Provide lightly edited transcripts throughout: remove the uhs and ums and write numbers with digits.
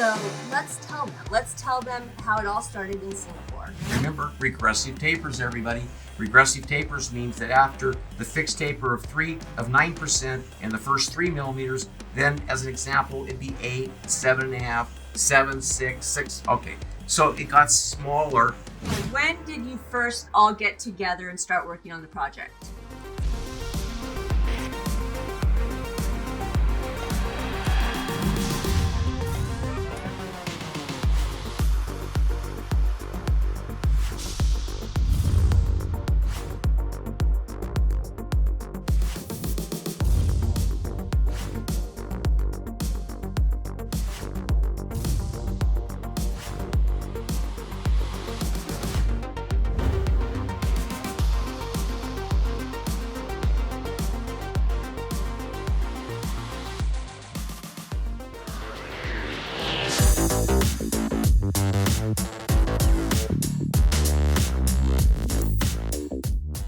So let's tell them how it all started in Singapore. Remember, regressive tapers, everybody. Regressive tapers means that after the fixed taper of 9% in the first 3 millimeters, then as an example, it'd be 8, 7.5, 7, 6, 6. Okay, so it got smaller. When did you first all get together and start working on the project?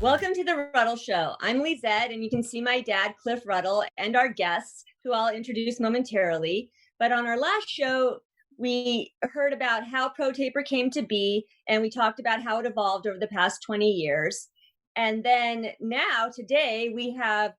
Welcome to the Ruddle Show. I'm Lizette, and you can see my dad, Cliff Ruddle, and our guests, who I'll introduce momentarily. But on our last show, we heard about how ProTaper came to be, and we talked about how it evolved over the past 20 years. And then now, today, we have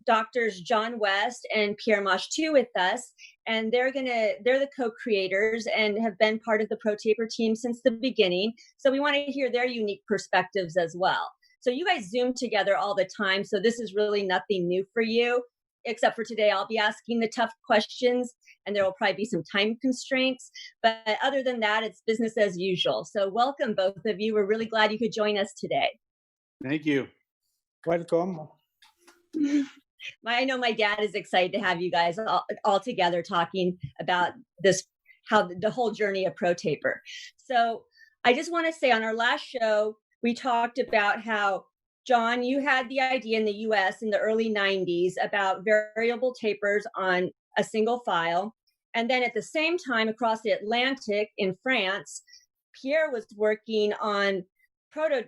Doctors John West and Pierre Machtou with us, and they're the co-creators and have been part of the ProTaper team since the beginning. So we want to hear their unique perspectives as well. So you guys Zoom together all the time, so this is really nothing new for you, except for today I'll be asking the tough questions, and there will probably be some time constraints. But other than that, it's business as usual. So welcome, both of you. We're really glad you could join us today. Thank you. Welcome. I know my dad is excited to have you guys all together talking about this, how the whole journey of ProTaper. So I just want to say, on our last show, we talked about how, John, you had the idea in the US in the early 90s about variable tapers on a single file. And then at the same time, across the Atlantic in France, Pierre was working on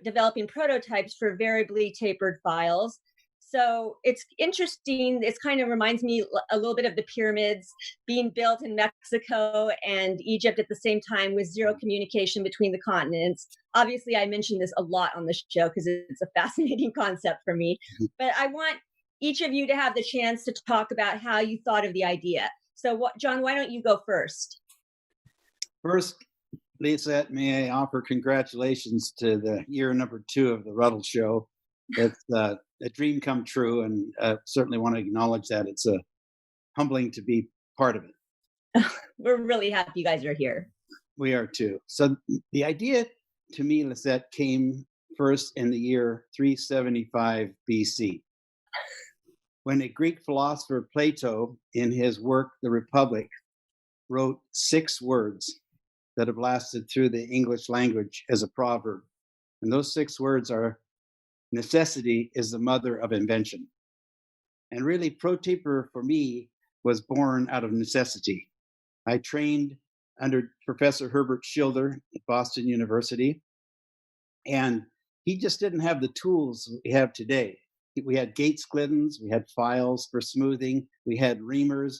developing prototypes for variably tapered files. So it's interesting. It kind of reminds me a little bit of the pyramids being built in Mexico and Egypt at the same time, with zero communication between the continents. Obviously, I mentioned this a lot on the show because it's a fascinating concept for me. But I want each of you to have the chance to talk about how you thought of the idea. So, John, why don't you go first? First, Lizette, may I offer congratulations to the year number 2 of the Ruddle Show. It's a dream come true, and certainly want to acknowledge that. It's humbling to be part of it. We're really happy you guys are here. We are too. So the idea to me, Lizette, came first in the year 375 BC, when a Greek philosopher, Plato, in his work, The Republic, wrote 6 words that have lasted through the English language as a proverb. And those 6 words are, necessity is the mother of invention. And really, ProTaper for me was born out of necessity. I trained under Professor Herbert Schilder at Boston University, and he just didn't have the tools we have today. We had gate splittins, we had files for smoothing, we had reamers,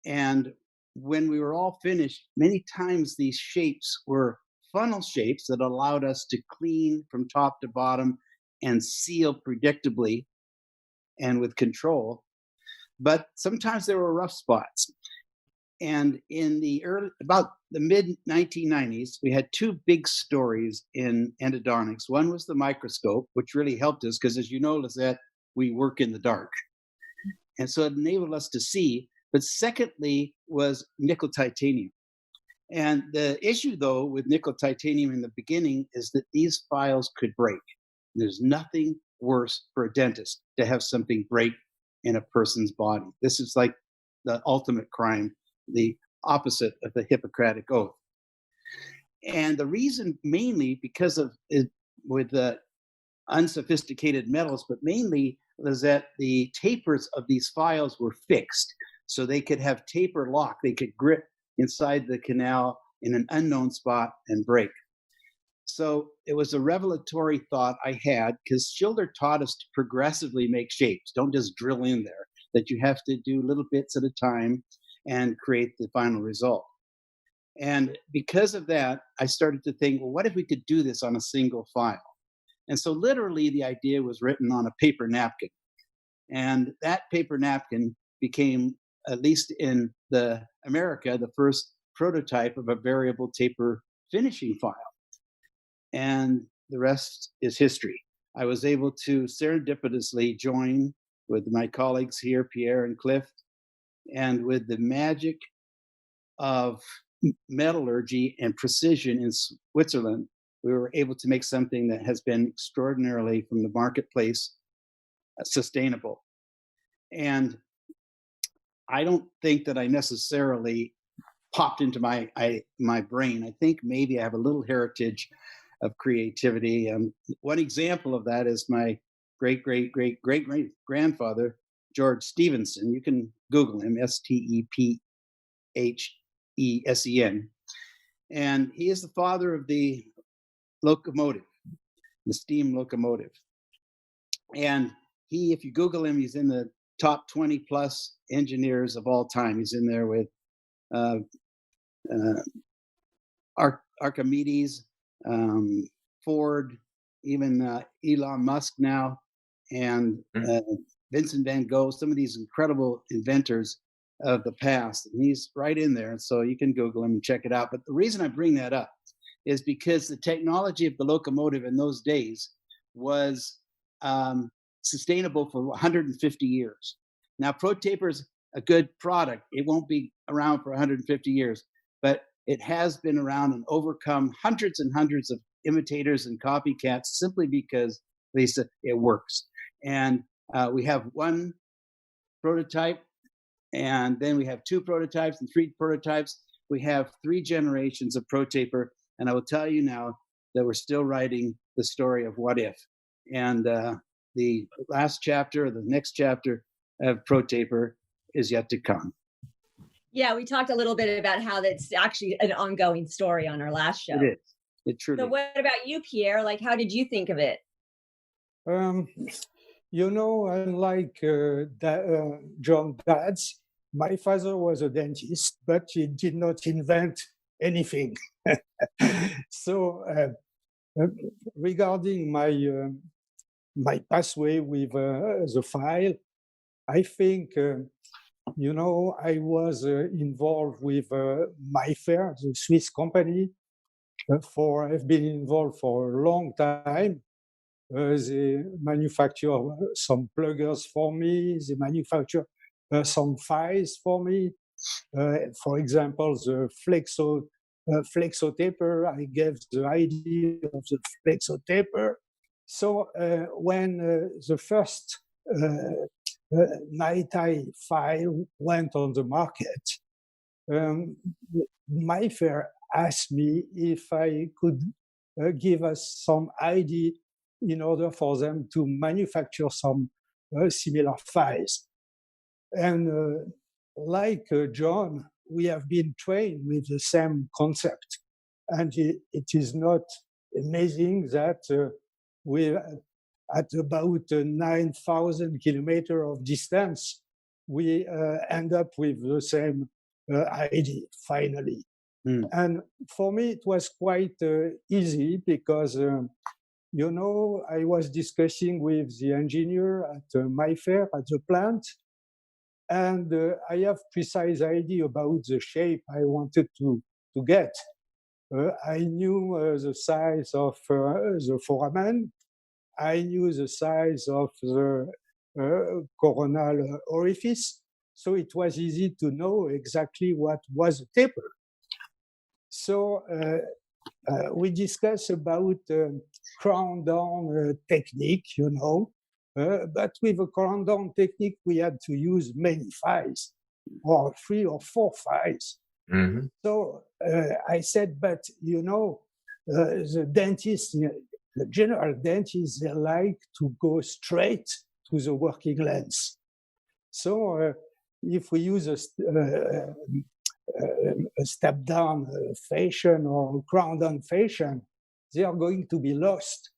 and when we were all finished, many times these shapes were funnel shapes that allowed us to clean from top to bottom and seal predictably and with control. But sometimes there were rough spots. And in about the mid-1990s, we had 2 big stories in endodontics. One was the microscope, which really helped us because, as you know, Lizette, we work in the dark. And so it enabled us to see. But secondly was nickel titanium. And the issue, though, with nickel titanium in the beginning is that these files could break. There's nothing worse for a dentist to have something break in a person's body. This is like the ultimate crime, the opposite of the Hippocratic Oath. And the reason mainly because of it, with the unsophisticated metals, but mainly is that the tapers of these files were fixed. So they could have taper lock. They could grip inside the canal in an unknown spot and break. So it was a revelatory thought I had, because Schilder taught us to progressively make shapes. Don't just drill in there, that you have to do little bits at a time and create the final result. And because of that, I started to think, well, what if we could do this on a single file? And so literally the idea was written on a paper napkin. And that paper napkin became, at least in the America, the first prototype of a variable taper finishing file. And the rest is history. I was able to serendipitously join with my colleagues here, Pierre and Cliff, and with the magic of metallurgy and precision in Switzerland, we were able to make something that has been extraordinarily, from the marketplace, sustainable. And I don't think that I necessarily popped into my brain. I think maybe I have a little heritage of creativity. One example of that is my great grandfather, George Stevenson. You can Google him, Stephesen. And he is the father of the locomotive, the steam locomotive. And he, if you Google him, he's in the top 20 plus engineers of all time. He's in there with Archimedes, Ford, even Elon Musk now, and Vincent van Gogh, some of these incredible inventors of the past. And he's right in there. And so you can Google him and check it out. But the reason I bring that up is because the technology of the locomotive in those days was sustainable for 150 years. Now, ProTaper's a good product. It won't be around for 150 years, but it has been around and overcome hundreds and hundreds of imitators and copycats simply because they said it works. And we have one prototype, and then we have two prototypes and three prototypes. We have 3 generations of ProTaper, and I will tell you now that we're still writing the story of what if. And the last chapter, the next chapter of ProTaper is yet to come. Yeah, we talked a little bit about how that's actually an ongoing story on our last show. It is. It truly. So what about you, Pierre? Like, how did you think of it? You know, unlike John Dad's, my father was a dentist, but he did not invent anything. So regarding my pathway with the file, I think, you know, I was involved with MyFair, the Swiss company. I've been involved for a long time. They manufacture some pluggers for me. They manufacture some files for me. For example, the FlexoTaper, I gave the idea of the FlexoTaper. So when the first NiTi file went on the market, MyFair asked me if I could give us some idea in order for them to manufacture some similar files. And like John, we have been trained with the same concept. And it is not amazing that we, at about 9,000 kilometers of distance, we end up with the same idea finally. And for me, it was quite easy because, you know, I was discussing with the engineer at MyFair at the plant, and I have precise idea about the shape I wanted to get. I knew the size of the foramen. I knew the size of the coronal orifice. So it was easy to know exactly what was a taper. So we discussed about crown down technique, you know. But with a crown down technique, we had to use many files, or 3 or 4 files. Mm-hmm. So I said, but you know, the dentists, the general dentists, they like to go straight to the working lens. So if we use a step down fashion or crown down fashion, they are going to be lost.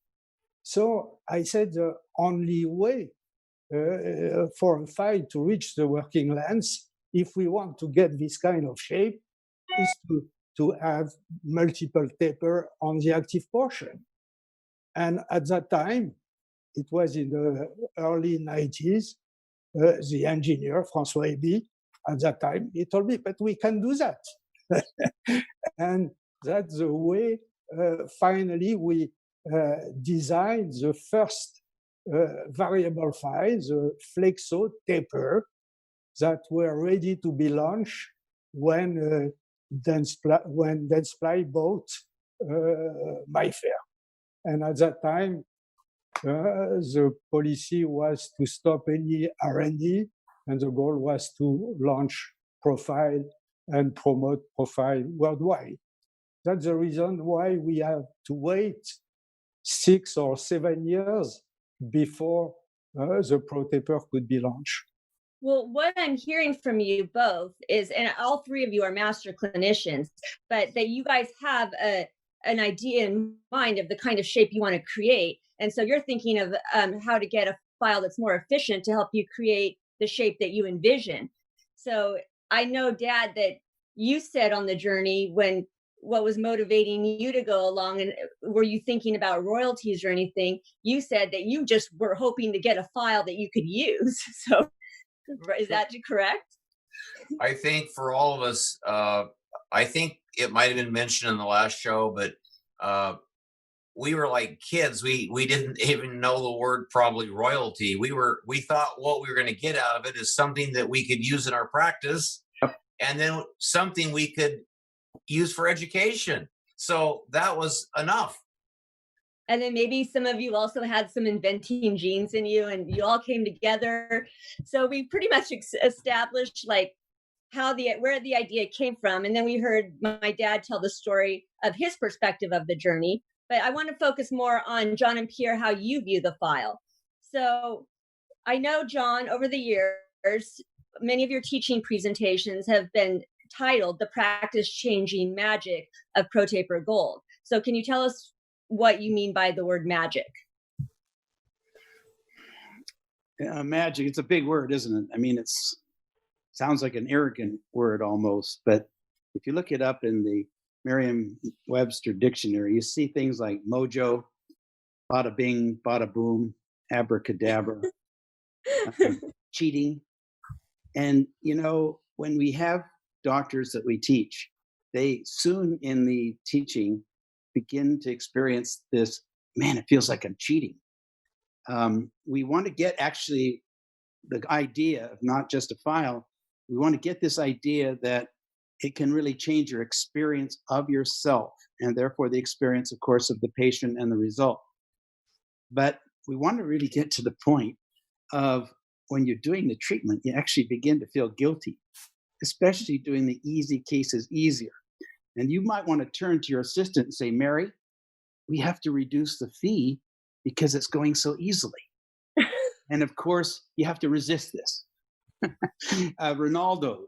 So I said the only way for a file to reach the working lens, if we want to get this kind of shape, is to have multiple taper on the active portion. And at that time, it was in the early 90s, the engineer, François Eby, at that time, he told me, but we can do that. And that's the way, finally, we designed the first variable files, the Flexo taper, that were ready to be launched when Dentsply bought MyFair. And at that time, the policy was to stop any R&D, and the goal was to launch Profile and promote Profile worldwide. That's the reason why we have to wait 6 or 7 years before the ProTaper could be launched. Well, what I'm hearing from you both is, and all three of you are master clinicians, but that you guys have an idea in mind of the kind of shape you want to create. And so you're thinking of how to get a file that's more efficient to help you create the shape that you envision. So I know, Dad, that you said on the journey, when what was motivating you to go along, and were you thinking about royalties or anything? You said that you just were hoping to get a file that you could use. So is that correct? I think for all of us, I think it might have been mentioned in the last show, but we were like kids. We didn't even know the word probably royalty. We thought what we were going to get out of it is something that we could use in our practice, and then something we could use for education. So that was enough. And then maybe some of you also had some inventing genes in you, and you all came together. So we pretty much established like where the idea came from. And then we heard my dad tell the story of his perspective of the journey. But I want to focus more on John and Pierre, how you view the file. So I know, John, over the years, many of your teaching presentations have been titled The Practice-Changing Magic of ProTaper Gold. So can you tell us what you mean by the word magic? Magic, it's a big word, isn't it? I mean, it sounds like an arrogant word almost, but if you look it up in the Merriam-Webster dictionary, you see things like mojo, bada bing, bada boom, abracadabra, cheating. And, you know, when we have doctors that we teach, they soon in the teaching begin to experience this, man, it feels like I'm cheating. We want to get actually the idea of not just a file, we want to get this idea that it can really change your experience of yourself, and therefore the experience, of course, of the patient and the result. But we want to really get to the point of when you're doing the treatment, you actually begin to feel guilty, especially doing the easy cases easier. And you might want to turn to your assistant and say, Mary, we have to reduce the fee because it's going so easily. And of course, you have to resist this. Ronaldo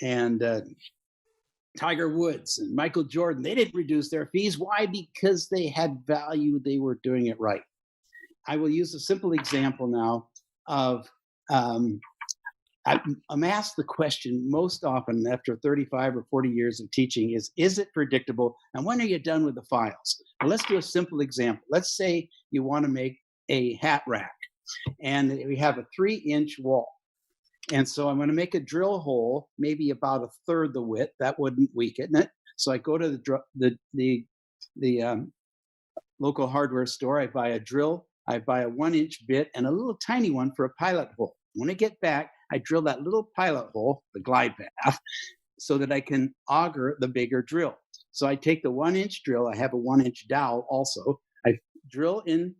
and Tiger Woods and Michael Jordan, they didn't reduce their fees. Why? Because they had value. They were doing it right. I will use a simple example now of I'm asked the question most often after 35 or 40 years of teaching is it predictable? And when are you done with the files? Well, let's do a simple example. Let's say you want to make a hat rack and we have a 3-inch wall. And so I'm going to make a drill hole, maybe about a third the width. That wouldn't weaken it. So I go to the local hardware store. I buy a drill. I buy a 1-inch bit and a little tiny one for a pilot hole. When I get back, I drill that little pilot hole, the glide path, so that I can auger the bigger drill. So I take the 1-inch drill. I have a 1-inch dowel also. I drill in,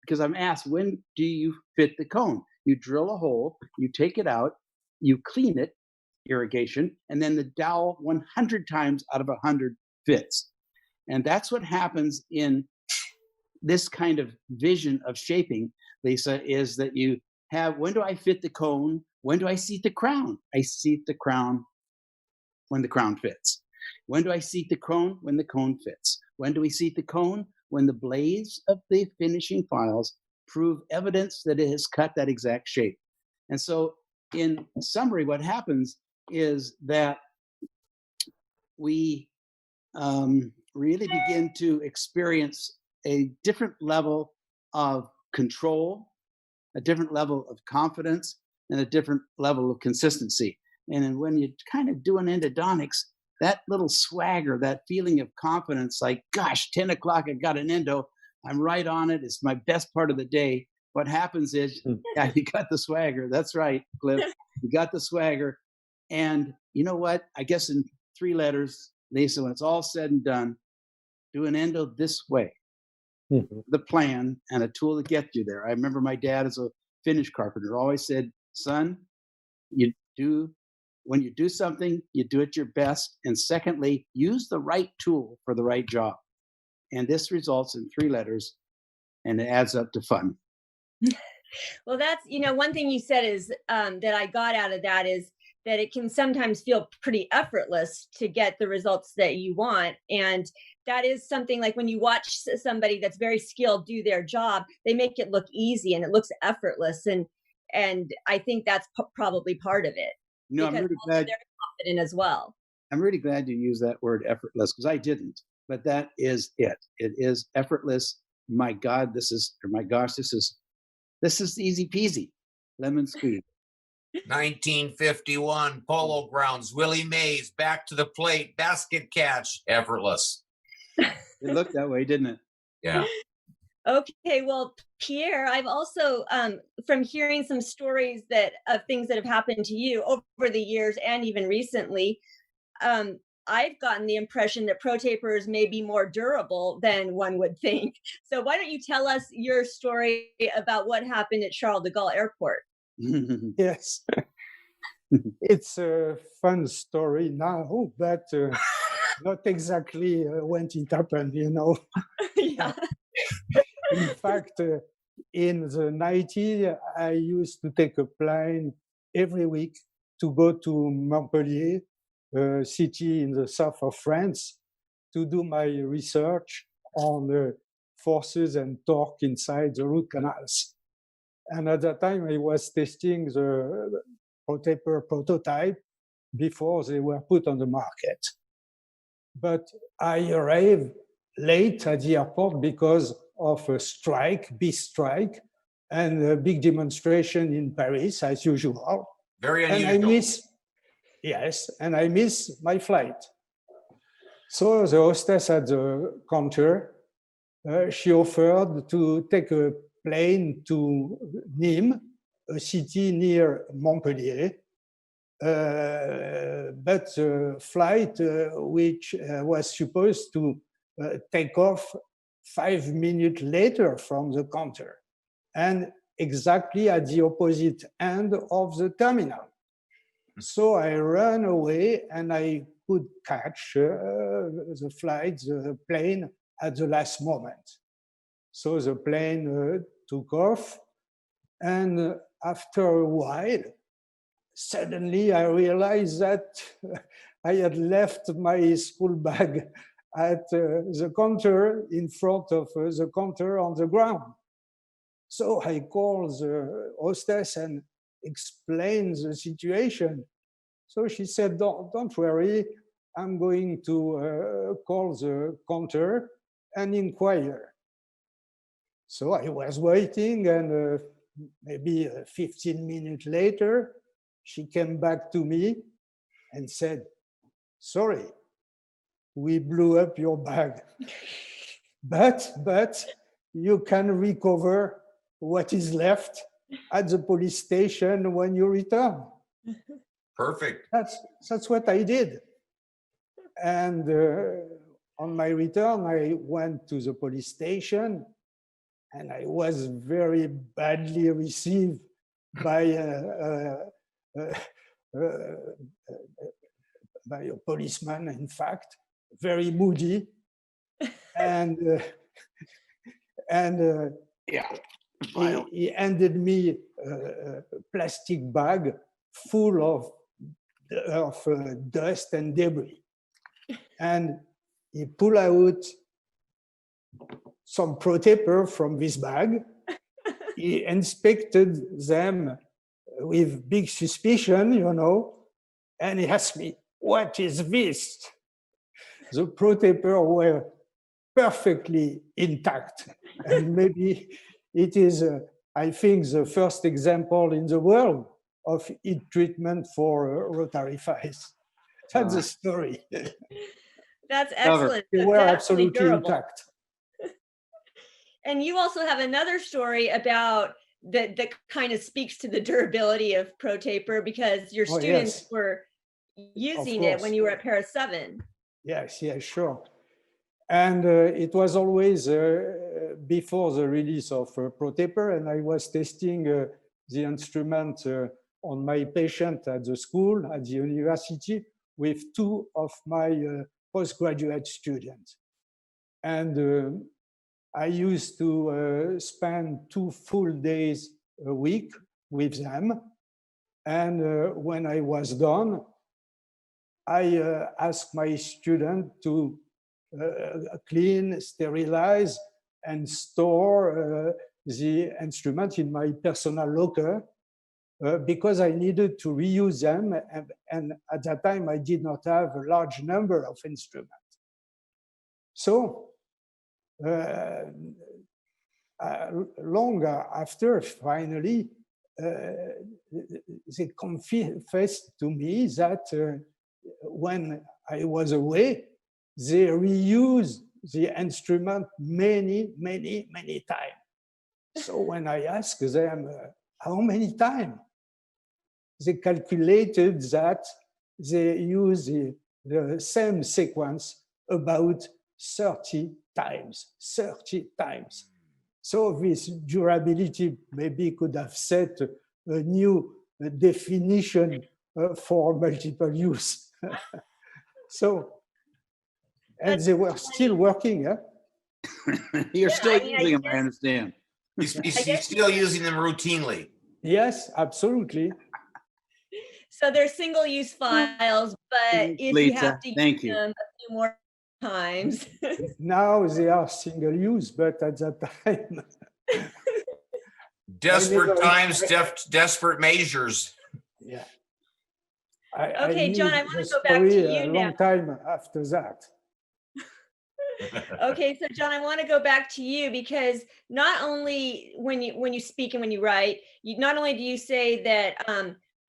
because I'm asked, when do you fit the cone? You drill a hole, you take it out, you clean it, irrigation, and then the dowel 100 times out of 100 fits. And that's what happens in this kind of vision of shaping, Lisa, is that you have, when do I fit the cone? When do I seat the crown? I seat the crown when the crown fits. When do I seat the cone? When the cone fits. When do we seat the cone? When the blades of the finishing files prove evidence that it has cut that exact shape. And so in summary, what happens is that we really begin to experience a different level of control, a different level of confidence, and a different level of consistency. And then when you kind of do an endodontics, that little swagger, that feeling of confidence, like, gosh, 10 o'clock, I got an endo, I'm right on it, it's my best part of the day. What happens is, yeah, you got the swagger. That's right, Cliff. You got the swagger. And you know what? I guess in 3 letters, Lisa, when it's all said and done, do an endo this way. The plan and a tool to get you there. I remember my dad, as a finish carpenter, always said, son, when you do something, you do it your best. And secondly, use the right tool for the right job. And this results in 3 letters, and it adds up to fun. Well, that's, one thing you said is that I got out of that is that it can sometimes feel pretty effortless to get the results that you want. And that is something like when you watch somebody that's very skilled do their job, they make it look easy and it looks effortless. And I think that's probably part of it. No, I'm really glad. They're confident as well. I'm really glad you use that word effortless, because I didn't. But that is it. It is effortless. My God, this is easy peasy, lemon squeeze. 1951, Polo Grounds, Willie Mays, back to the plate, basket catch, effortless. It looked that way, didn't it? Yeah. Okay, well, Pierre, I've also, from hearing some stories of things that have happened to you over the years and even recently, I've gotten the impression that ProTapers may be more durable than one would think. So why don't you tell us your story about what happened at Charles de Gaulle Airport? Yes. It's a fun story now, but not exactly when it happened, Yeah. In fact, in the 90s, I used to take a plane every week to go to Montpellier, a city in the south of France, to do my research on forces and torque inside the root canals. And at that time, I was testing the ProTaper prototype before they were put on the market. But I arrived late at the airport because of a strike, big strike, and a big demonstration in Paris, as usual. Very unusual. And I missed my flight. So the hostess at the counter, she offered to take a plane to Nîmes, a city near Montpellier, but the flight, which was supposed to take off 5 minutes later from the counter, and exactly at the opposite end of the terminal. So I ran away and I could catch the plane at the last moment. So the plane took off, and after a while, suddenly I realized that I had left my school bag at the counter, in front of the counter on the ground. So I called the hostess and explained the situation. So she said, don't worry, I'm going to call the counter and inquire. So I was waiting, and maybe 15 minutes later, she came back to me and said, sorry, we blew up your bag. But you can recover what is left at the police station when you return. Perfect. That's what I did. And on my return, I went to the police station, and I was very badly received by a policeman, in fact, very moody. And he handed me a plastic bag full of dust and debris. And he pulled out some ProTaper from this bag. He inspected them with big suspicion, and he asked me, what is this? the ProTaper were perfectly intact. And maybe it is, I think, the first example in the world of heat treatment for rotary files. That's the story. That's excellent. They So were definitely absolutely durable. intact. And you also have another story about that kind of speaks to the durability of ProTaper, because your students were using it when you were at Paris 7. Yes, sure. And it was always before the release of ProTaper, and I was testing the instrument on my patient at the school, at the university, with two of my postgraduate students. And I used to spend 2 full days a week with them. And when I was done, I asked my student to clean, sterilize, and store the instrument in my personal locker because I needed to reuse them. And at that time, I did not have a large number of instruments. So long after, finally, they confessed to me that when I was away, they reused the instrument many times. So when I asked them how many times, they calculated that they use the same sequence about 30 times. So this durability maybe could have set a new definition for multiple use. So, and they were still working. You're still using them, I understand. He's still using them routinely. Yes, absolutely. So they're single-use files, but if you have to use them a few more times. Now they are single-use, but at that time. Desperate times, desperate measures. Yeah. Okay, John, I want to go back to you a long time after that. Okay, so John, I want to go back to you, because not only when you speak and when you write, not only do you say that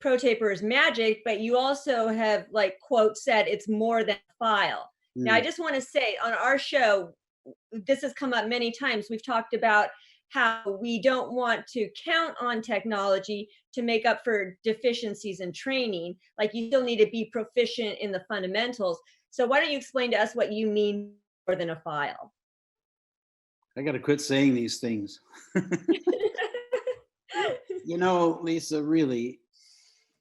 ProTaper is magic, but you also have, like, quote, said it's more than a file. Now, I just want to say on our show, this has come up many times. We've talked about how we don't want to count on technology to make up for deficiencies in training. Like, you still need to be proficient in the fundamentals. So why don't you explain to us what you mean more than a file? I got to quit saying these things. You know, Lisa, really,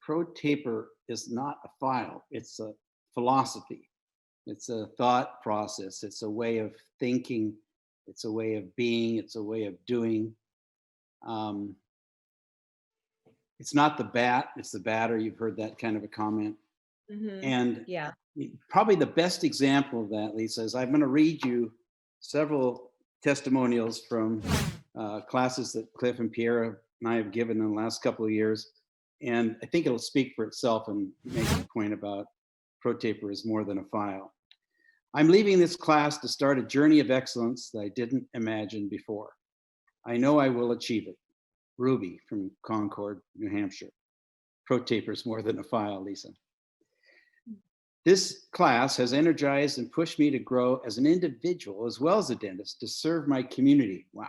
ProTaper is not a file. It's a philosophy. It's a thought process. It's a way of thinking. It's a way of being. It's a way of doing. It's not the bat, it's the batter. You've heard that kind of a comment. Mm-hmm. And yeah, probably the best example of that, Lisa, is I'm going to read you several testimonials from classes that Cliff and Pierre and I have given in the last couple of years. And I think it'll speak for itself and make the point about ProTaper is more than a file. I'm leaving this class to start a journey of excellence that I didn't imagine before. I know I will achieve it. Ruby from Concord, New Hampshire. ProTaper is more than a file, Lisa. This class has energized and pushed me to grow as an individual as well as a dentist to serve my community. Wow.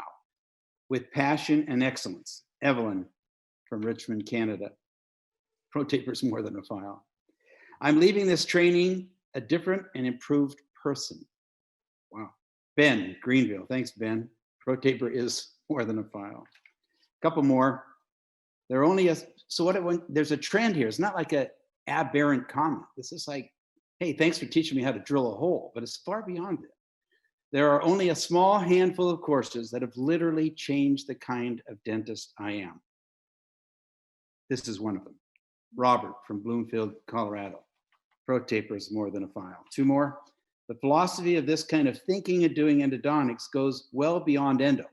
With passion and excellence. Evelyn from Richmond, Canada. ProTaper is more than a file. I'm leaving this training a different and improved person. Wow. Ben, Greenville. Thanks, Ben. ProTaper is more than a file. A couple more. There are only there's a trend here. It's not like an aberrant comment. This is like, hey, thanks for teaching me how to drill a hole, but it's far beyond it. There are only a small handful of courses that have literally changed the kind of dentist I am. This is one of them. Robert from Bloomfield, Colorado. ProTaper is more than a file. Two more. The philosophy of this kind of thinking and doing endodontics goes well beyond endo.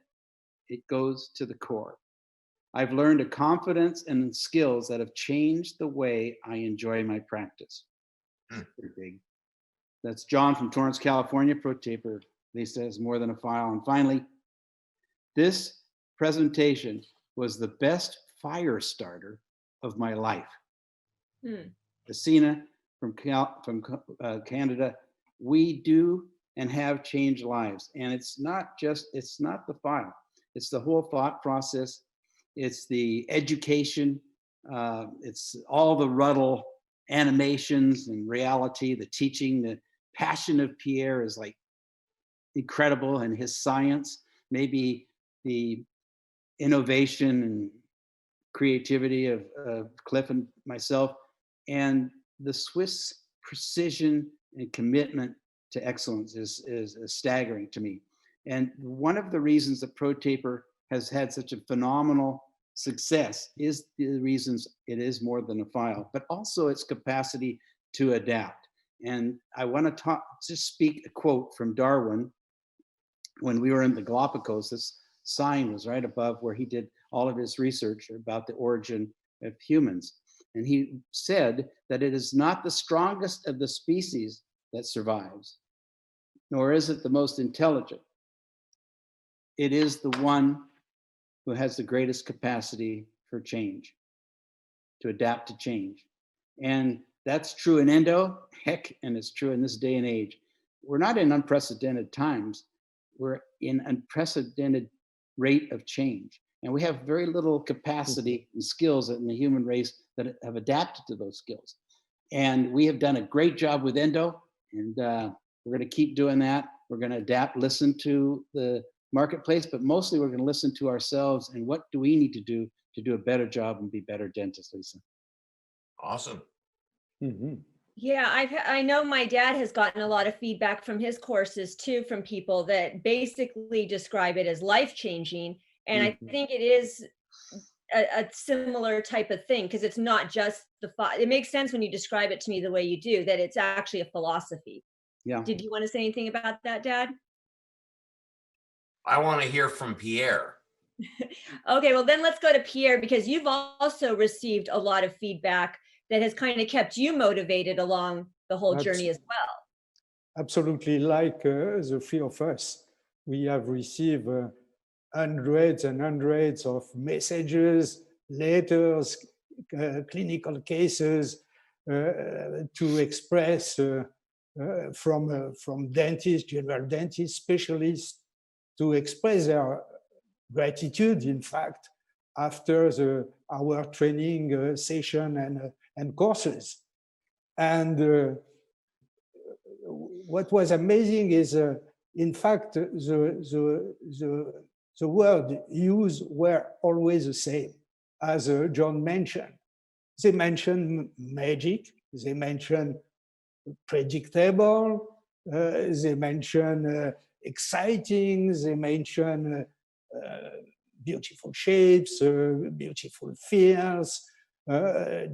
It goes to the core. I've learned a confidence and skills that have changed the way I enjoy my practice. Pretty big. That's John from Torrance, California. ProTaper, Lisa, has more than a file. And finally, this presentation was the best fire starter of my life. Asina from Canada, we do and have changed lives. And it's not the file, it's the whole thought process. It's the education. It's all the Ruddle animations and reality, the teaching, the passion of Pierre is like incredible, and his science, maybe the innovation and creativity of Cliff and myself, and the Swiss precision and commitment to excellence is staggering to me. And one of the reasons that ProTaper has had such a phenomenal success is the reasons it is more than a file, but also its capacity to adapt. And I want to just speak a quote from Darwin. When we were in the Galapagos, this sign was right above where he did all of his research about the origin of humans. And he said that it is not the strongest of the species that survives, nor is it the most intelligent. It is the one who has the greatest capacity for change, to adapt to change. And that's true in endo, heck, and it's true in this day and age. We're not in unprecedented times. We're in unprecedented rate of change. And we have very little capacity and skills in the human race that have adapted to those skills. And we have done a great job with endo, and we're going to keep doing that. We're going to adapt, listen to the marketplace, but mostly we're going to listen to ourselves and what do we need to do a better job and be better dentists, Lisa. Awesome. Yeah, I know my dad has gotten a lot of feedback from his courses too, from people that basically describe it as life-changing. And I think it is a similar type of thing, because it's not just it makes sense when you describe it to me the way you do, that it's actually a philosophy. Yeah. Did you want to say anything about that, Dad? I want to hear from Pierre. Okay, well then let's go to Pierre, because you've also received a lot of feedback that has kind of kept you motivated along the whole journey as well. Absolutely, like the three of us, we have received hundreds and hundreds of messages, letters, clinical cases to express from dentists, general dentists, specialists, to express their gratitude, in fact, after our training session and courses. And what was amazing is, in fact, the word used were always the same, as John mentioned. They mentioned magic, they mentioned predictable, they mentioned exciting, they mentioned beautiful shapes, beautiful feels,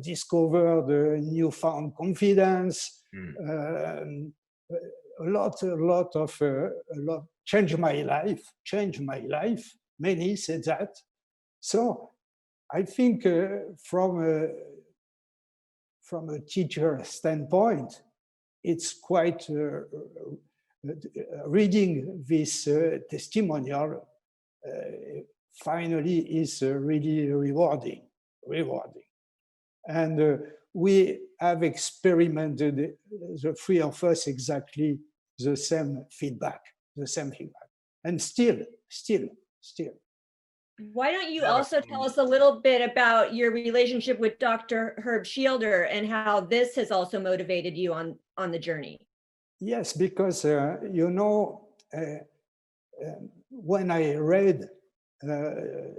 discovered newfound confidence, a lot changed my life. Many said that. So I think from a teacher standpoint, it's quite reading this testimonial finally is really rewarding. And we have experimented, the three of us, exactly the same feedback. And still. Why don't you also tell us a little bit about your relationship with Dr. Herb Shielder and how this has also motivated you on the journey? Yes, because, when I read the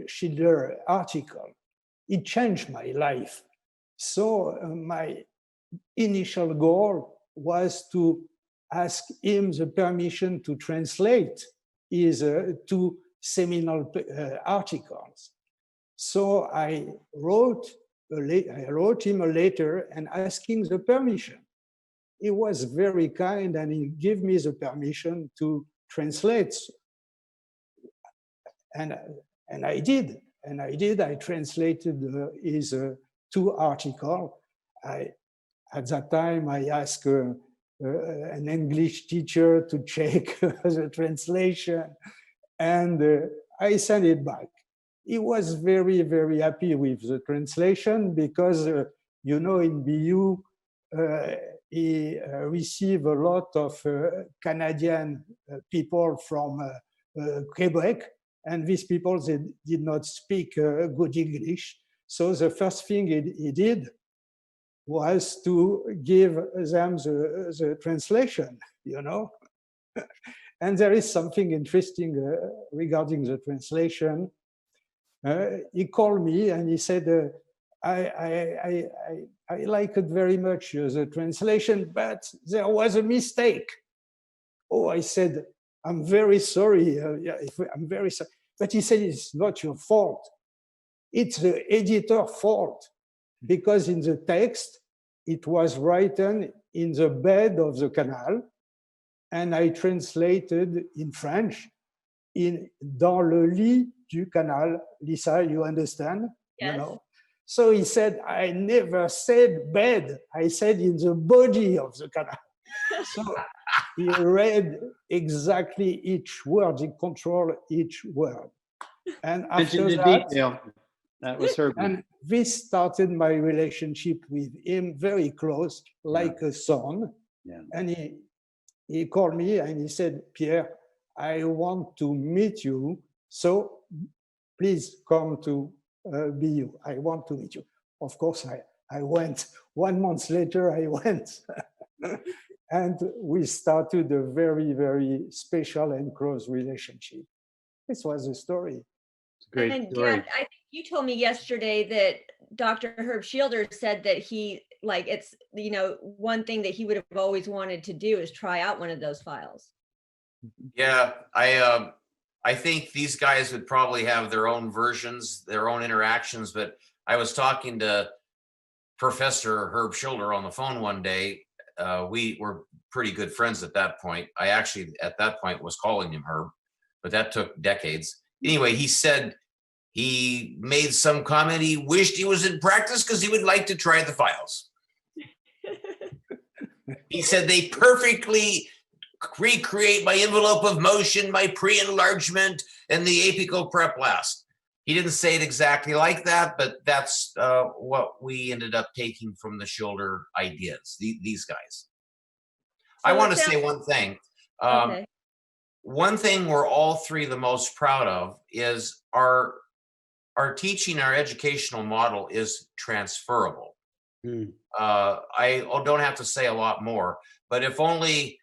Shielder article, it changed my life. So my initial goal was to ask him the permission to translate his two seminal articles. So I wrote him a letter and asking the permission. He was very kind and he gave me the permission to translate. And I did. I translated his two articles. At that time, I asked an English teacher to check the translation, and I sent it back. He was very, very happy with the translation because, you know, in BU, he received a lot of Canadian people from Quebec, and these people, they did not speak good English. So the first thing he did was to give them the translation, you know. And there is something interesting regarding the translation. He called me and he said, I like it very much, the translation, but there was a mistake. Oh, I said, I'm very sorry. I'm very sorry. But he said, it's not your fault. It's the editor's fault. Because in the text, it was written in the bed of the canal, and I translated in French, dans le lit du canal. Lisa, you understand? Yes. You know? So he said, I never said bed. I said in the body of the canal. So he read exactly each word. He controlled each word. And after that, detail. That was her. And this started my relationship with him very close, like a son. Yeah. And he called me and he said, Pierre, I want to meet you. So please come to BU. I want to meet you. Of course, I went. 1 month later, I went. And we started a very, very special and close relationship. This was the story. Great and story. Dan, I think you told me yesterday that Dr. Herb Shielder said that he, like, it's, you know, one thing that he would have always wanted to do is try out one of those files. Yeah, I think these guys would probably have their own versions, their own interactions, but I was talking to Professor Herb Shielder on the phone one day. We were pretty good friends at that point. I actually, at that point, was calling him Herb, but that took decades. Anyway, he said he made some comment. He wished he was in practice because he would like to try the files. He said they perfectly recreate my envelope of motion, my pre-enlargement, and the apical prep blast. He didn't say it exactly like that, but that's what we ended up taking from the Shielder ideas, these guys. So I want to say one thing. Okay. One thing we're all three the most proud of is our teaching, our educational model is transferable. I don't have to say a lot more, but if only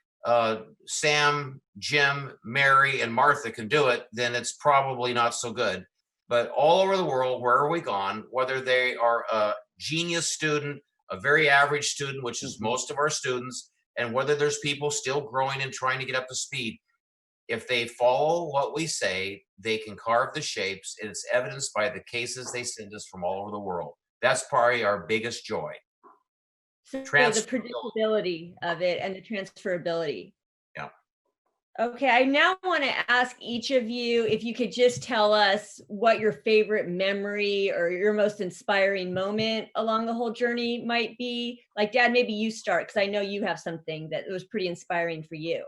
Sam, Jim, Mary, and Martha can do it, then it's probably not so good. But all over the world, where are we gone, whether they are a genius student, a very average student, which is most of our students, and whether there's people still growing and trying to get up to speed, if they follow what we say, they can carve the shapes, and it's evidenced by the cases they send us from all over the world. That's probably our biggest joy. So the predictability of it and the transferability. Yeah. Okay, I now want to ask each of you if you could just tell us what your favorite memory or your most inspiring moment along the whole journey might be. Like, Dad, maybe you start, because I know you have something that was pretty inspiring for you.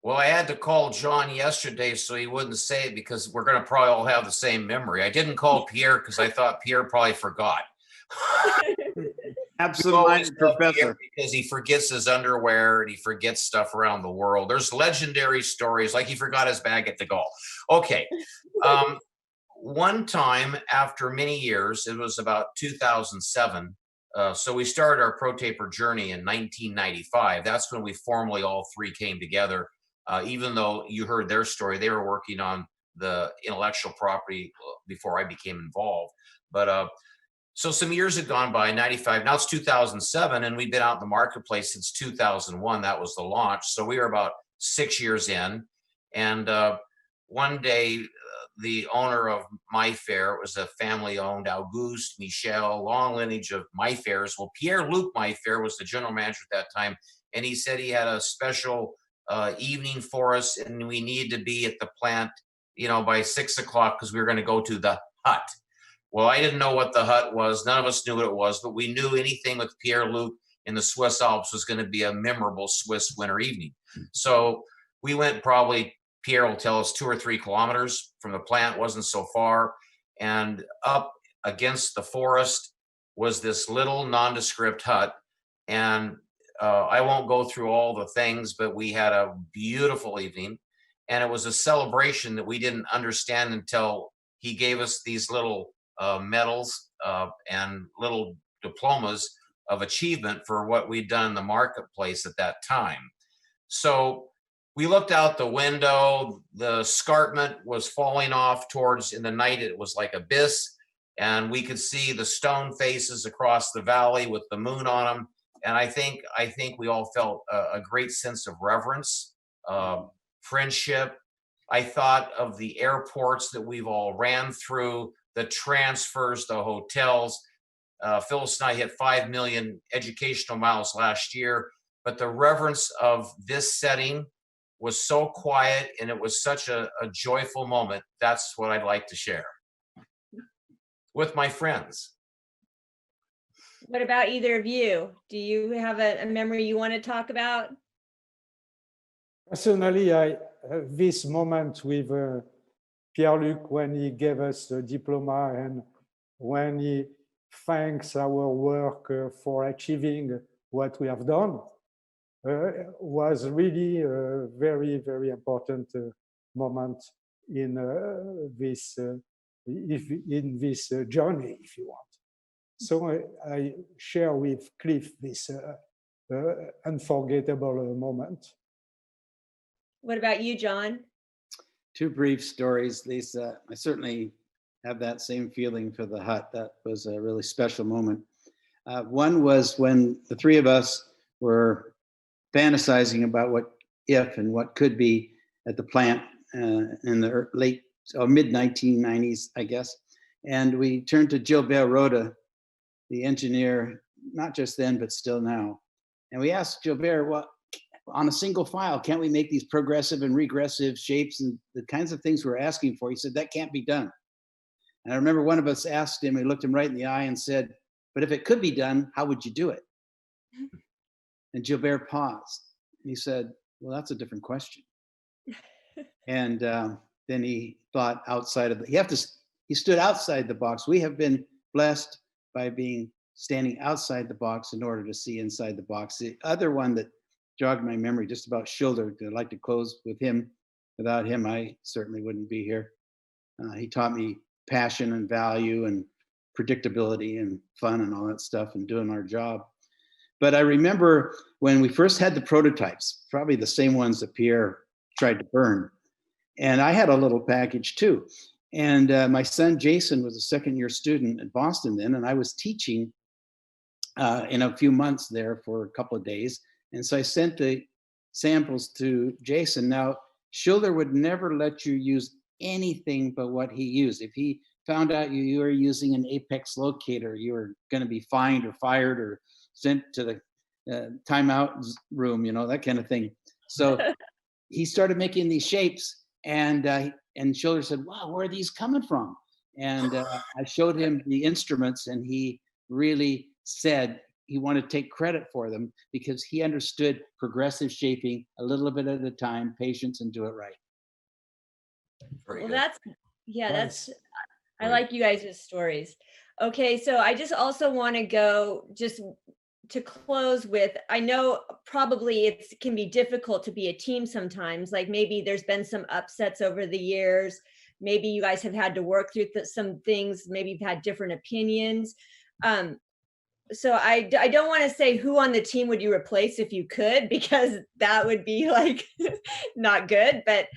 Well, I had to call John yesterday so he wouldn't say it, because we're going to probably all have the same memory. I didn't call Pierre because I thought Pierre probably forgot. Absolutely, Professor. Because he forgets his underwear and he forgets stuff around the world. There's legendary stories, like he forgot his bag at the golf. Okay. One time after many years, it was about 2007. So we started our ProTaper journey in 1995. That's when we formally all three came together. Even though you heard their story, they were working on the intellectual property before I became involved. But so some years had gone by, 95, now it's 2007, and we've been out in the marketplace since 2001. That was the launch. So we were about 6 years in. And one day, the owner of My Fair, it was a family-owned Auguste, Michel, long lineage of My Fairs. Well, Pierre-Luc My Fair was the general manager at that time, and he said he had a special evening for us, and we needed to be at the plant, you know, by 6 o'clock because we were going to go to the hut. Well, I didn't know what the hut was. None of us knew what it was, but we knew anything with Pierre-Luc in the Swiss Alps was going to be a memorable Swiss winter evening. So we went probably, Pierre will tell us, 2 or 3 kilometers from the plant, wasn't so far. And up against the forest was this little nondescript hut. And I won't go through all the things, but we had a beautiful evening. And it was a celebration that we didn't understand until he gave us these little medals and little diplomas of achievement for what we'd done in the marketplace at that time. So we looked out the window, the escarpment was falling off towards, in the night it was like abyss, and we could see the stone faces across the valley with the moon on them. And I think we all felt a great sense of reverence, friendship. I thought of the airports that we've all ran through, the transfers, the hotels. Phyllis and I hit 5 million educational miles last year, but the reverence of this setting was so quiet and it was such a joyful moment. That's what I'd like to share with my friends. What about either of you? Do you have a memory you want to talk about? Personally, this moment with Pierre-Luc when he gave us the diploma and when he thanks our work for achieving what we have done was really a very, very important moment in this journey, if you want. So I share with Cliff this unforgettable moment. What about you, John? 2 brief stories, Lisa. I certainly have that same feeling for the hut. That was a really special moment. One was when the 3 of us were fantasizing about what if and what could be at the plant in the late or mid 1990s, I guess. And we turned to Gilbert Roda, the engineer, not just then, but still now. And we asked Gilbert, well, on a single file, can't we make these progressive and regressive shapes and the kinds of things we're asking for? He said, that can't be done. And I remember one of us asked him, we looked him right in the eye and said, but if it could be done, how would you do it? And Gilbert paused. He said, well, that's a different question. And then he thought outside of he stood outside the box. We have been blessed by standing outside the box in order to see inside the box. The other one that jogged my memory just about Schilder, I'd like to close with him. Without him, I certainly wouldn't be here. He taught me passion and value and predictability and fun and all that stuff and doing our job. But I remember when we first had the prototypes, probably the same ones that Pierre tried to burn. And I had a little package too. And my son, Jason, was a 2nd-year student at Boston then, and I was teaching in a few months there for a couple of days. And so I sent the samples to Jason. Now, Schilder would never let you use anything but what he used. If he found out you were using an apex locator, you were going to be fined or fired or sent to the timeout room, that kind of thing. So he started making these shapes, and Schilder said, wow, where are these coming from? And I showed him the instruments, and he really said he wanted to take credit for them because he understood progressive shaping a little bit at a time, patience, and do it right. Well, I like you guys' stories. Okay, so I just also want to go just to close with, I know probably it can be difficult to be a team sometimes, like maybe there's been some upsets over the years. Maybe you guys have had to work through some things. Maybe you've had different opinions. So I don't want to say who on the team would you replace if you could, because that would be like not good. But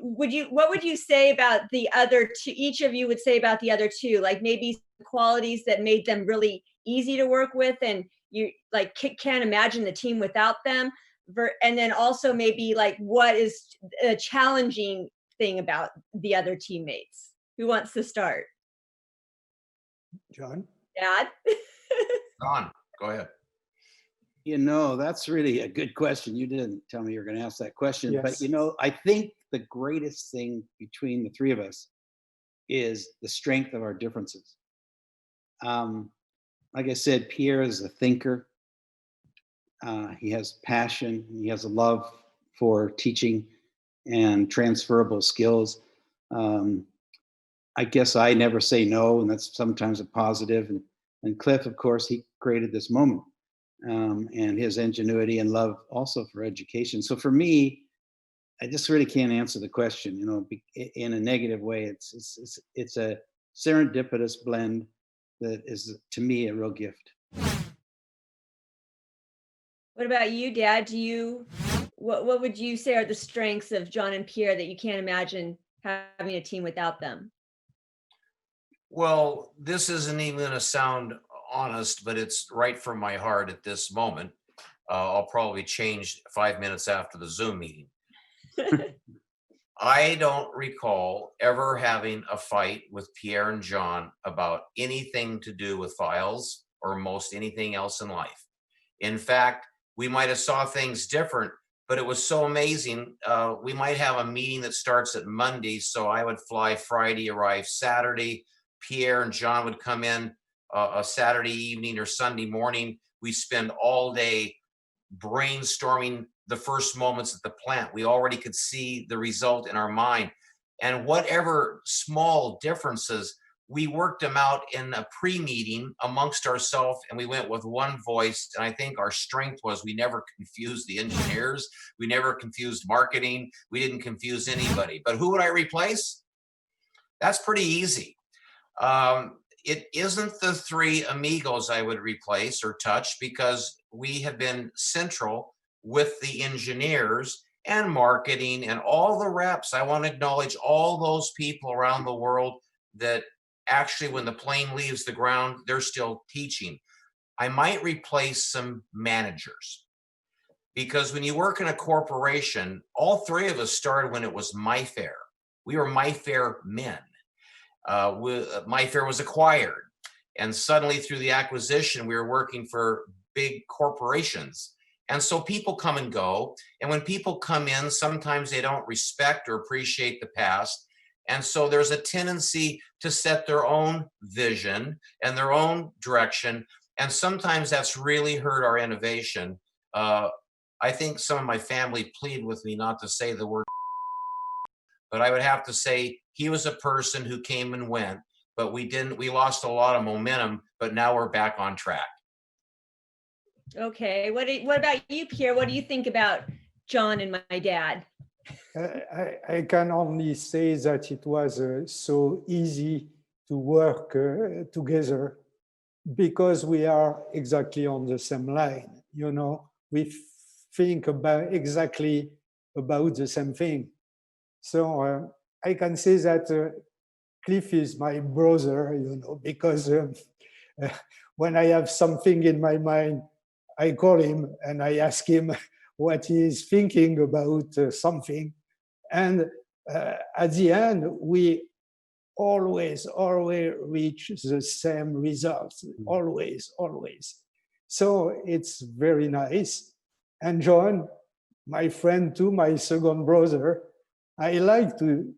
what would you say about the other two? Each of you would say about the other 2, like maybe qualities that made them really easy to work with, and you like can't imagine the team without them. And then also maybe like what is a challenging thing about the other teammates? Who wants to start? John? Dad? John, go ahead. That's really a good question. You didn't tell me you were going to ask that question. Yes. But, I think the greatest thing between the 3 of us is the strength of our differences. Like I said, Pierre is a thinker. He has passion. He has a love for teaching and transferable skills. I guess I never say no, and that's sometimes a positive. And Cliff, of course, he created this moment, and his ingenuity and love also for education. So for me, I just really can't answer the question, in a negative way. It's a serendipitous blend that is, to me, a real gift. What about you, Dad? What would you say are the strengths of John and Pierre that you can't imagine having a team without them? Well, this isn't even going to sound honest, but it's right from my heart at this moment. I'll probably change 5 minutes after the Zoom meeting. I don't recall ever having a fight with Pierre and John about anything to do with files or most anything else in life. In fact, we might have saw things different, but it was so amazing. We might have a meeting that starts at Monday, so I would fly Friday, arrive Saturday. Pierre and John would come in a Saturday evening or Sunday morning. We spend all day brainstorming the first moments at the plant. We already could see the result in our mind. And whatever small differences, we worked them out in a pre-meeting amongst ourselves, and we went with one voice. And I think our strength was we never confused the engineers. We never confused marketing. We didn't confuse anybody. But who would I replace? That's pretty easy. It isn't the three Amigos I would replace or touch, because we have been central with the engineers and marketing and all the reps. I want to acknowledge all those people around the world that actually, when the plane leaves the ground, they're still teaching. I might replace some managers, because when you work in a corporation, all three of us started when it was MyFair. We were MyFair men. MyFair was acquired, and suddenly through the acquisition, we were working for big corporations. And so people come and go. And when people come in, sometimes they don't respect or appreciate the past. And so there's a tendency to set their own vision and their own direction. And sometimes that's really hurt our innovation. I think some of my family plead with me not to say the word, but I would have to say he was a person who came and went, but we lost a lot of momentum, but now we're back on track. Okay. What about you, Pierre? What do you think about John and my dad? I can only say that it was so easy to work together, because we are exactly on the same line. We think exactly about the same thing. So I can say that Cliff is my brother, because when I have something in my mind, I call him and I ask him what he is thinking about something. And at the end, we always reach the same results, always. So it's very nice. And John, my friend too, my second brother, I like to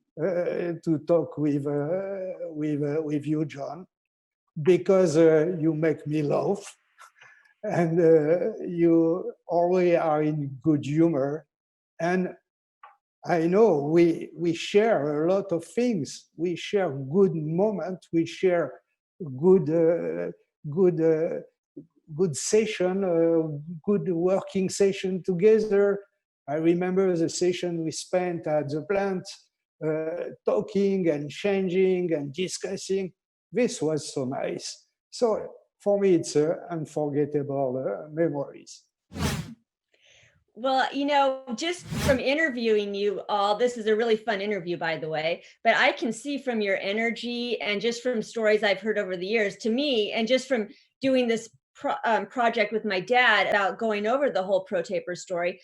talk with you, John, because you make me laugh, and you always are in good humor. And I know we share a lot of things. We share good moments. We share good session, good working session together. I remember the session we spent at the plant, talking and changing and discussing. This was so nice. So for me, it's unforgettable memories. Well, just from interviewing you all, this is a really fun interview, by the way, but I can see from your energy and just from stories I've heard over the years, to me, and just from doing this project with my dad about going over the whole ProTaper story,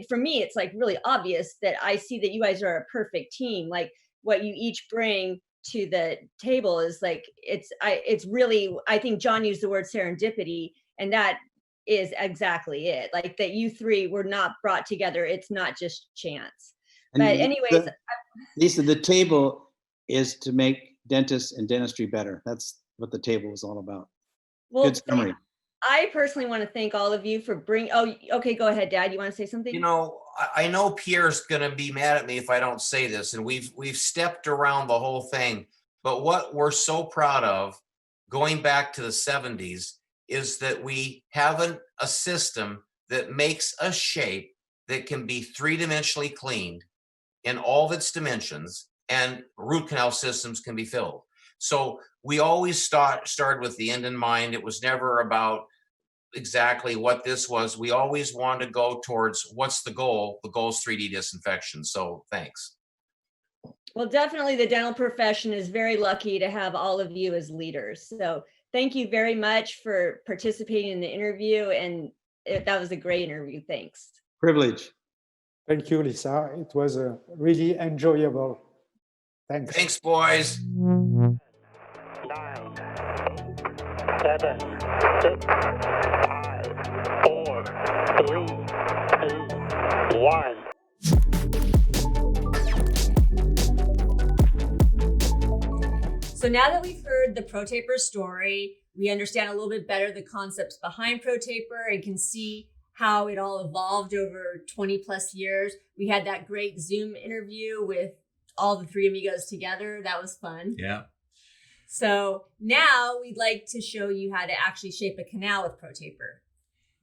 for me, it's like really obvious that I see that you guys are a perfect team. Like what you each bring to the table is like, it's really, I think John used the word serendipity, and that is exactly it. Like that you three were not brought together. It's not just chance. But anyways, Lisa, the table is to make dentists and dentistry better. That's what the table was all about. Well, Good summary. I personally want to thank all of you for bringing. Oh, okay. Go ahead, Dad. You want to say something? You know, I know Pierre's going to be mad at me if I don't say this, and we've stepped around the whole thing. But what we're so proud of, going back to the 70s, is that we have a system that makes a shape that can be three-dimensionally cleaned in all of its dimensions, and root canal systems can be filled. So we always started with the end in mind. It was never about exactly what this was. We always wanted to go towards what's the goal. The goal is 3D disinfection. So thanks. Well, definitely the dental profession is very lucky to have all of you as leaders. So thank you very much for participating in the interview. And that was a great interview. Thanks. Privilege. Thank you, Lisa. It was really enjoyable. Thanks. Thanks, boys. 9, 7, 6, 5, 4, 3, 2, 1. So now that we've heard the ProTaper story, we understand a little bit better the concepts behind ProTaper and can see how it all evolved over 20 plus years. We had that great Zoom interview with all the three amigos together. That was fun. Yeah. So now we'd like to show you how to actually shape a canal with ProTaper.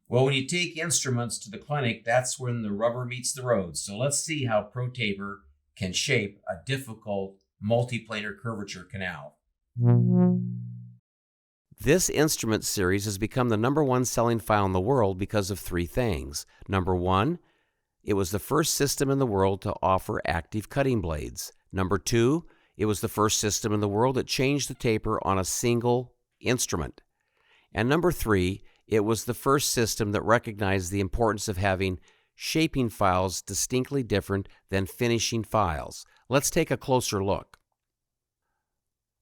Well, when you take instruments to the clinic, that's when the rubber meets the road. So let's see how ProTaper can shape a difficult multiplanar curvature canal. This instrument series has become the #1 selling file in the world because of three things. Number one, it was the first system in the world to offer active cutting blades. Number two, it was the first system in the world that changed the taper on a single instrument. And number three, it was the first system that recognized the importance of having shaping files distinctly different than finishing files. Let's take a closer look.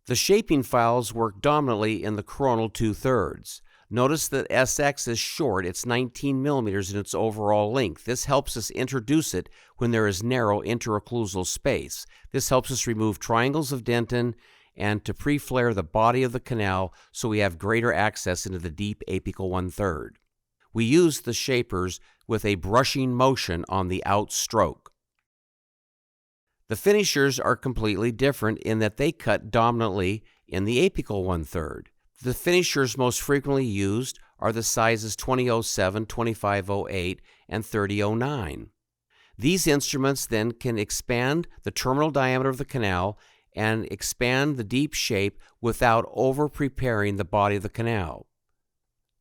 The shaping files work dominantly in the coronal 2/3. Notice that SX is short, it's 19 millimeters in its overall length. This helps us introduce it when there is narrow interocclusal space. This helps us remove triangles of dentin and to pre-flare the body of the canal so we have greater access into the deep apical 1/3. We use the shapers with a brushing motion on the outstroke. The finishers are completely different in that they cut dominantly in the apical 1/3. The finishers most frequently used are the sizes 2007, 2508, and 3009. These instruments then can expand the terminal diameter of the canal and expand the deep shape without over-preparing the body of the canal.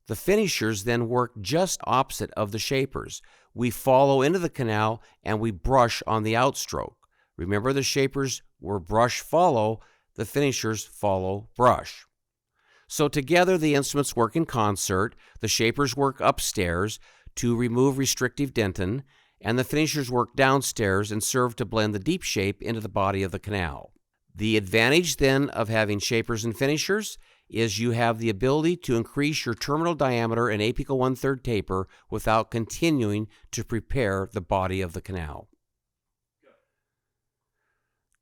The finishers then work just opposite of the shapers. We follow into the canal and we brush on the outstroke. Remember, the shapers were brush-follow, the finishers follow-brush. So together the instruments work in concert, the shapers work upstairs to remove restrictive dentin, and the finishers work downstairs and serve to blend the deep shape into the body of the canal. The advantage then of having shapers and finishers is you have the ability to increase your terminal diameter and apical 1/3 taper without continuing to prepare the body of the canal.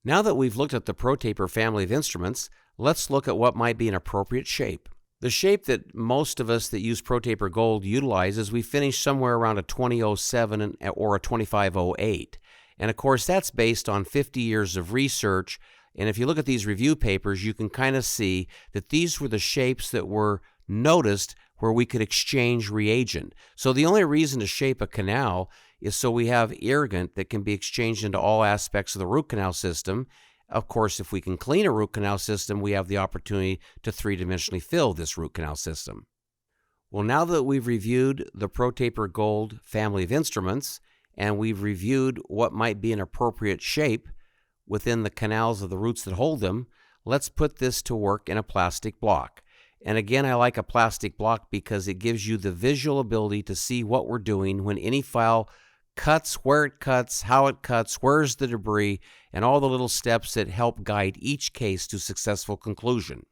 Now that we've looked at the ProTaper family of instruments, let's look at what might be an appropriate shape. The shape that most of us that use ProTaper Gold utilize is we finish somewhere around a 2007 or a 2508. And of course, that's based on 50 years of research. And if you look at these review papers, you can kind of see that these were the shapes that were noticed where we could exchange reagent. So the only reason to shape a canal is so we have irrigant that can be exchanged into all aspects of the root canal system. Of course, if we can clean a root canal system, we have the opportunity to three-dimensionally fill this root canal system. Well, now that we've reviewed the ProTaper Gold family of instruments, and we've reviewed what might be an appropriate shape within the canals of the roots that hold them, let's put this to work in a plastic block. And again, I like a plastic block because it gives you the visual ability to see what we're doing when any file cuts, where it cuts, how it cuts, where's the debris, and all the little steps that help guide each case to successful conclusion.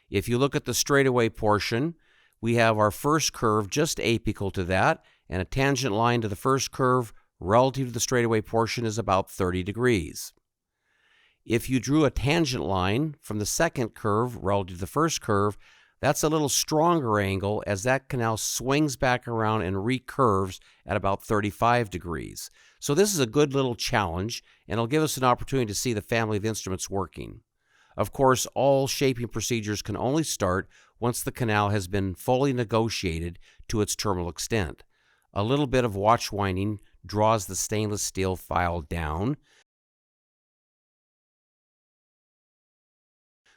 If you look at the straightaway portion, we have our first curve just apical to that, and a tangent line to the first curve relative to the straightaway portion is about 30 degrees. If you drew a tangent line from the second curve relative to the first curve, that's a little stronger angle as that canal swings back around and recurves at about 35 degrees. So this is a good little challenge, and it'll give us an opportunity to see the family of instruments working. Of course, all shaping procedures can only start once the canal has been fully negotiated to its terminal extent. A little bit of watch winding draws the stainless steel file down.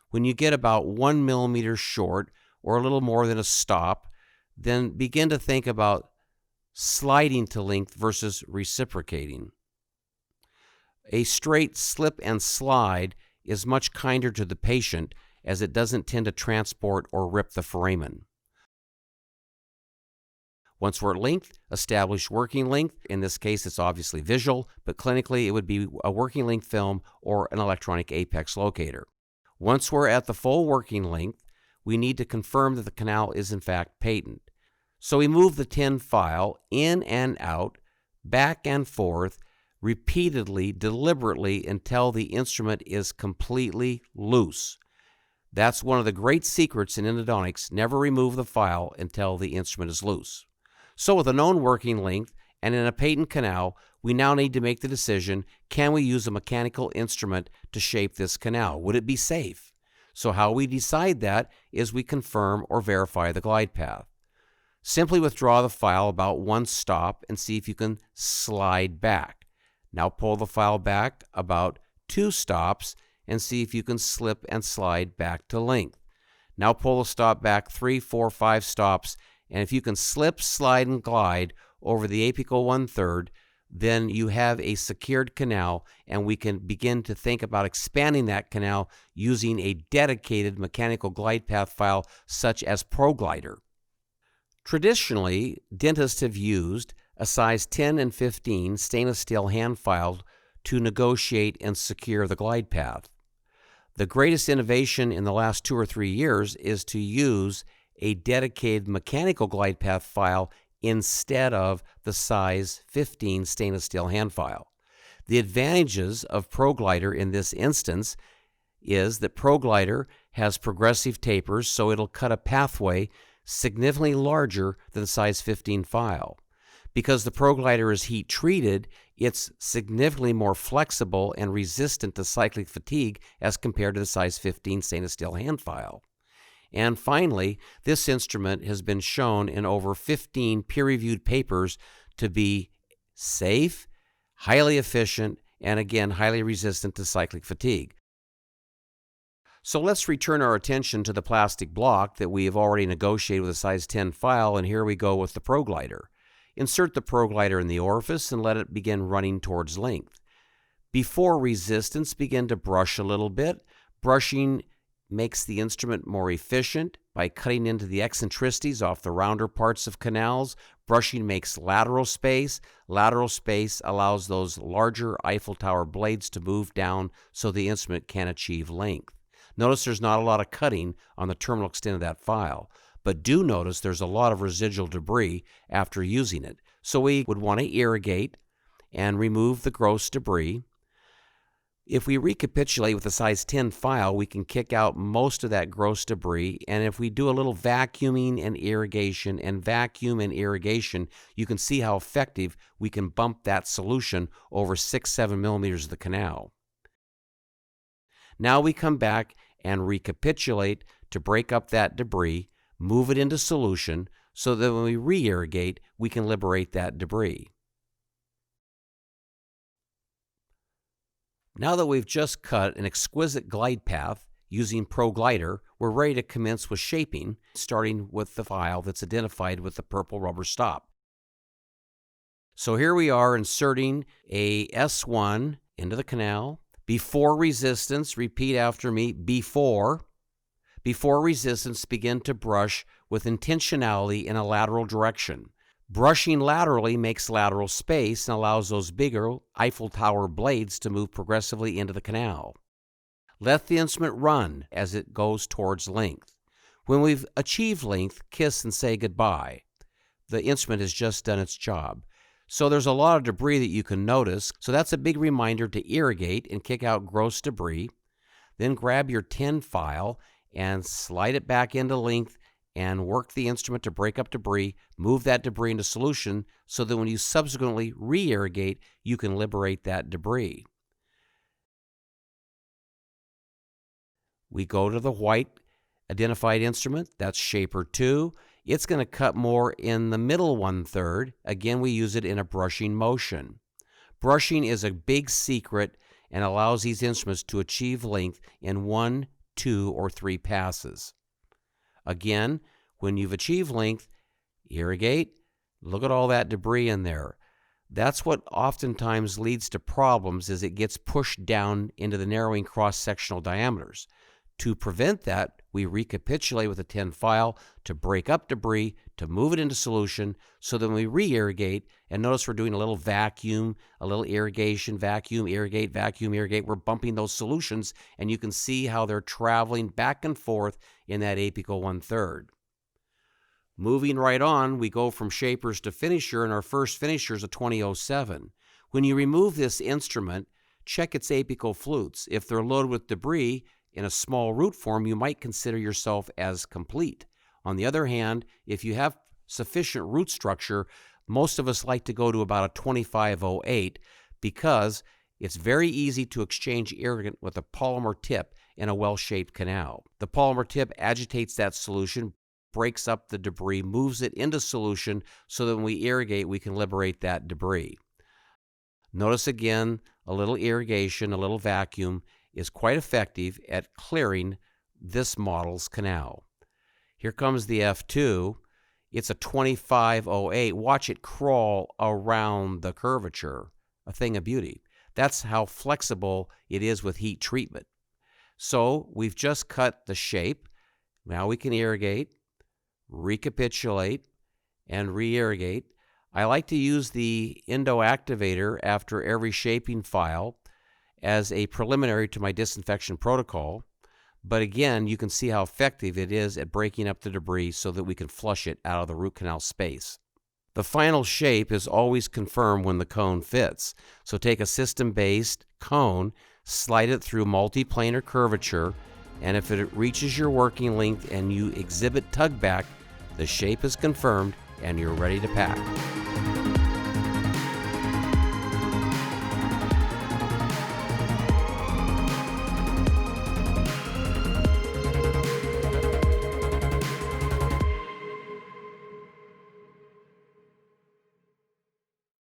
When you get about 1 millimeter short, or a little more than a stop, then begin to think about sliding to length versus reciprocating. A straight slip and slide is much kinder to the patient, as it doesn't tend to transport or rip the foramen. Once we're at length, establish working length. In this case, it's obviously visual, but clinically it would be a working length film or an electronic apex locator. Once we're at the full working length, we need to confirm that the canal is in fact patent. So we move the tin file in and out, back and forth, repeatedly, deliberately, until the instrument is completely loose. That's one of the great secrets in endodontics. Never remove the file until the instrument is loose. So with a known working length and in a patent canal, we now need to make the decision, can we use a mechanical instrument to shape this canal? Would it be safe? So how we decide that is we confirm or verify the glide path. Simply withdraw the file about one stop and see if you can slide back. Now pull the file back about 2 stops and see if you can slip and slide back to length. Now pull the stop back 3, 4, 5 stops, and if you can slip, slide, and glide over the apical 1/3, then you have a secured canal, and we can begin to think about expanding that canal using a dedicated mechanical glide path file such as ProGlider. Traditionally, dentists have used a size 10 and 15 stainless steel hand file to negotiate and secure the glide path. The greatest innovation in the last 2 or 3 years is to use a dedicated mechanical glide path file instead of the size 15 stainless steel hand file. The advantages of ProGlider in this instance is that ProGlider has progressive tapers, so it'll cut a pathway significantly larger than the size 15 file. Because the ProGlider is heat treated, it's significantly more flexible and resistant to cyclic fatigue as compared to the size 15 stainless steel hand file. And finally, this instrument has been shown in over 15 peer-reviewed papers to be safe, highly efficient, and again, highly resistant to cyclic fatigue. So let's return our attention to the plastic block that we have already negotiated with a size 10 file, and here we go with the ProGlider. Insert the ProGlider in the orifice and let it begin running towards length. Before resistance, begin to brush a little bit. Brushing makes the instrument more efficient by cutting into the eccentricities off the rounder parts of canals. Brushing makes lateral space. Lateral space allows those larger Eiffel Tower blades to move down so the instrument can achieve length. Notice there's not a lot of cutting on the terminal extent of that file, but do notice there's a lot of residual debris after using it. So we would want to irrigate and remove the gross debris. If we recapitulate with a size 10 file, we can kick out most of that gross debris, and if we do a little vacuuming and irrigation and vacuum and irrigation, you can see how effective we can bump that solution over 6-7 millimeters of the canal. Now we come back and recapitulate to break up that debris, move it into solution, so that when we re-irrigate, we can liberate that debris. Now that we've just cut an exquisite glide path using ProGlider, we're ready to commence with shaping, starting with the file that's identified with the purple rubber stop. So here we are inserting a S1 into the canal. Before resistance, repeat after me, before resistance, begin to brush with intentionality in a lateral direction. Brushing laterally makes lateral space and allows those bigger Eiffel Tower blades to move progressively into the canal. Let the instrument run as it goes towards length. When we've achieved length, kiss and say goodbye. The instrument has just done its job. So there's a lot of debris that you can notice. So that's a big reminder to irrigate and kick out gross debris. Then grab your tin file and slide it back into length and work the instrument to break up debris, move that debris into solution so that when you subsequently re-irrigate, you can liberate that debris. We go to the white identified instrument, that's Shaper 2. It's going to cut more in the middle 1/3. Again, we use it in a brushing motion. Brushing is a big secret and allows these instruments to achieve length in 1, 2, or 3 passes. Again, when you've achieved length, irrigate, look at all that debris in there. That's what oftentimes leads to problems, is it gets pushed down into the narrowing cross-sectional diameters. To prevent that, we recapitulate with a tin file to break up debris, to move it into solution, so that when we re-irrigate, and notice we're doing a little vacuum, a little irrigation, vacuum, irrigate, vacuum, irrigate, we're bumping those solutions, and you can see how they're traveling back and forth in that apical 1/3. Moving right on, we go from Shapers to Finisher, and our first Finisher is a 2007. When you remove this instrument, check its apical flutes. If they're loaded with debris, in a small root form, you might consider yourself as complete. On the other hand, if you have sufficient root structure, most of us like to go to about a 2508 because it's very easy to exchange irrigant with a polymer tip in a well-shaped canal. The polymer tip agitates that solution, breaks up the debris, moves it into solution so that when we irrigate, we can liberate that debris. Notice again, a little irrigation, a little vacuum, is quite effective at clearing this model's canal. Here comes the F2. It's a 2508. Watch it crawl around the curvature. A thing of beauty. That's how flexible it is with heat treatment. So we've just cut the shape. Now we can irrigate, recapitulate, and re-irrigate. I like to use the endo activator after every shaping file as a preliminary to my disinfection protocol. But again, you can see how effective it is at breaking up the debris so that we can flush it out of the root canal space. The final shape is always confirmed when the cone fits. So take a system-based cone, slide it through multiplanar curvature, and if it reaches your working length and you exhibit tug back, the shape is confirmed and you're ready to pack.